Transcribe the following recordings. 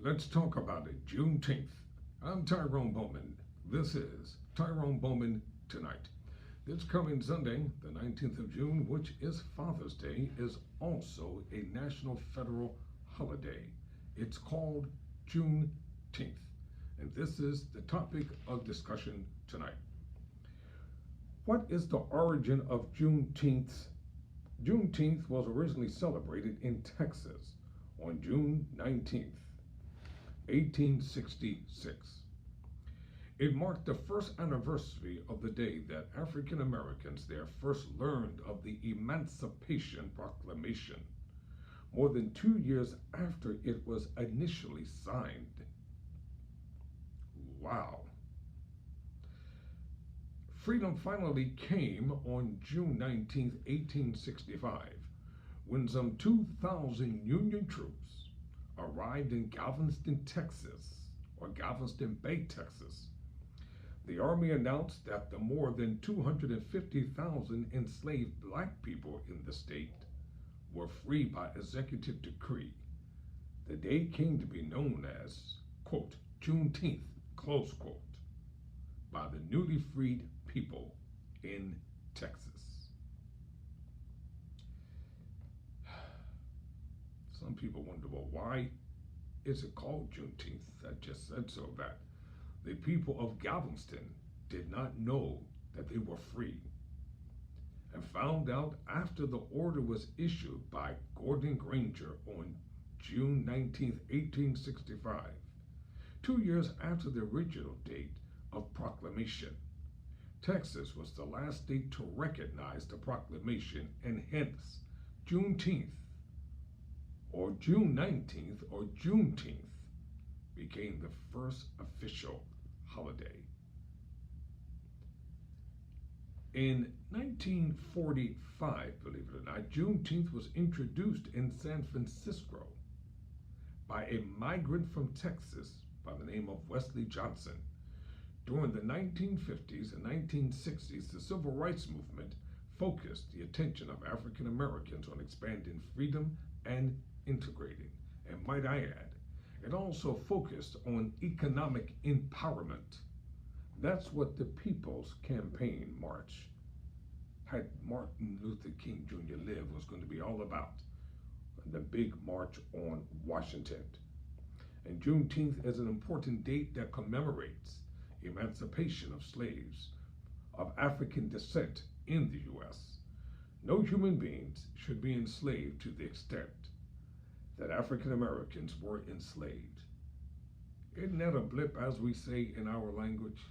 Let's talk about it. Juneteenth. I'm Tyrone Bowman. This is Tyrone Bowman Tonight. This coming Sunday, the 19th of June, which is Father's Day, is also a national federal holiday. It's called Juneteenth. And this is the topic of discussion tonight. What is the origin of Juneteenth? Juneteenth was originally celebrated in Texas on June 19th, 1866. It marked the first anniversary of the day that African Americans there first learned of the Emancipation Proclamation, more than 2 years after it was initially signed. Wow. Freedom finally came on June 19, 1865, when some 2,000 Union troops arrived in Galveston, Texas, or Galveston Bay, Texas. The Army announced that the more than 250,000 enslaved black people in the state were free by executive decree. The day came to be known as, quote, Juneteenth, close quote, by the newly freed people in Texas. Some people wonder, well, why is it called Juneteenth? I just said so that the people of Galveston did not know that they were free and found out after the order was issued by Gordon Granger on June 19, 1865, 2 years after the original date of proclamation. Texas was the last state to recognize the proclamation, and hence Juneteenth, or June 19th, or Juneteenth, became the first official holiday. In 1945, believe it or not, Juneteenth was introduced in San Francisco by a migrant from Texas by the name of Wesley Johnson. During the 1950s and 1960s, the Civil Rights Movement focused the attention of African Americans on expanding freedom and integrating. And might I add, it also focused on economic empowerment. That's what the People's Campaign March, had Martin Luther King Jr. lived, was going to be all about. The big march on Washington. And Juneteenth is an important date that commemorates emancipation of slaves of African descent in the U.S. No human beings should be enslaved to the extent that African Americans were enslaved. Isn't that a blip, as we say in our language?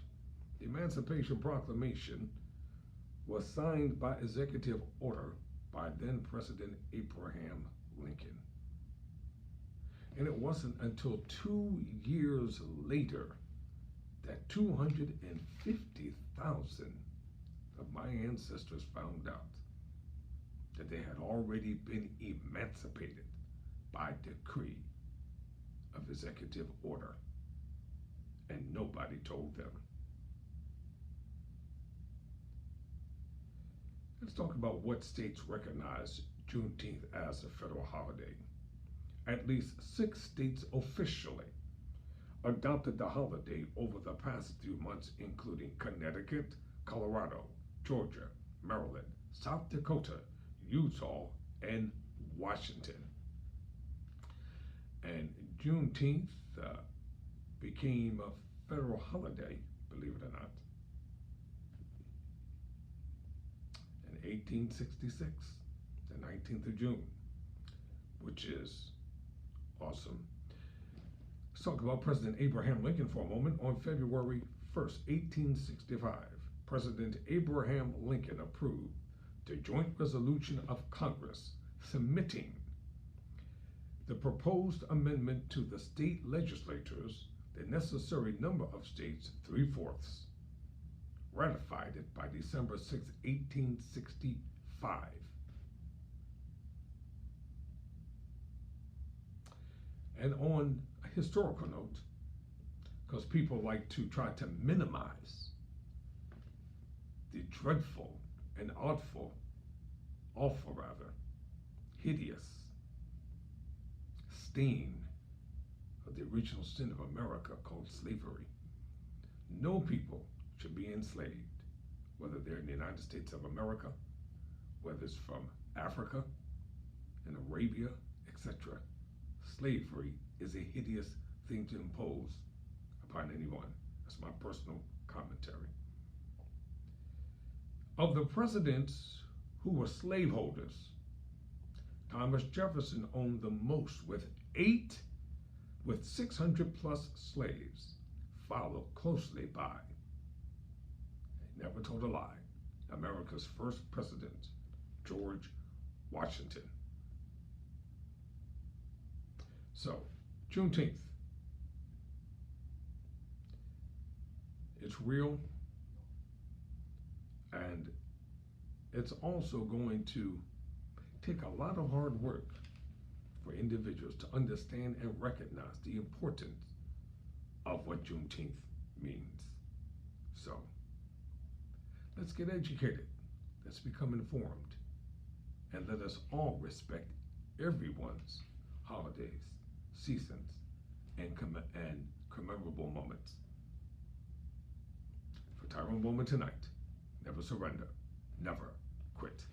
The Emancipation Proclamation was signed by executive order by then President Abraham Lincoln. And it wasn't until 2 years later that 250,000 of my ancestors found out that they had already been emancipated by decree of executive order, and nobody told them. Let's talk about what states recognize Juneteenth as a federal holiday. At least 6 states officially adopted the holiday over the past few months, including Connecticut, Colorado, Georgia, Maryland, South Dakota, Utah, and Washington. And Juneteenth became a federal holiday, believe it or not, in 1866, the 19th of June, which is awesome. Let's talk about President Abraham Lincoln for a moment. On February 1st, 1865, President Abraham Lincoln approved the joint resolution of Congress submitting the proposed amendment to the state legislatures, the necessary number of states, 3/4, ratified it by December 6, 1865. And on a historical note, because people like to try to minimize the dreadful and awful, hideous stain of the original sin of America called slavery. No people should be enslaved, whether they're in the United States of America, whether it's from Africa and Arabia, etc. Slavery is a hideous thing to impose upon anyone. That's my personal commentary. Of the presidents who were slaveholders, Thomas Jefferson owned the most with 600 plus slaves, followed closely by, he never told a lie, America's first president, George Washington. So, Juneteenth. It's real, and it's also going to take a lot of hard work for individuals to understand and recognize the importance of what Juneteenth means. So, let's get educated, let's become informed, and let us all respect everyone's holidays, seasons, and commemorable moments. For Tyrone Bowman tonight, never surrender, never quit.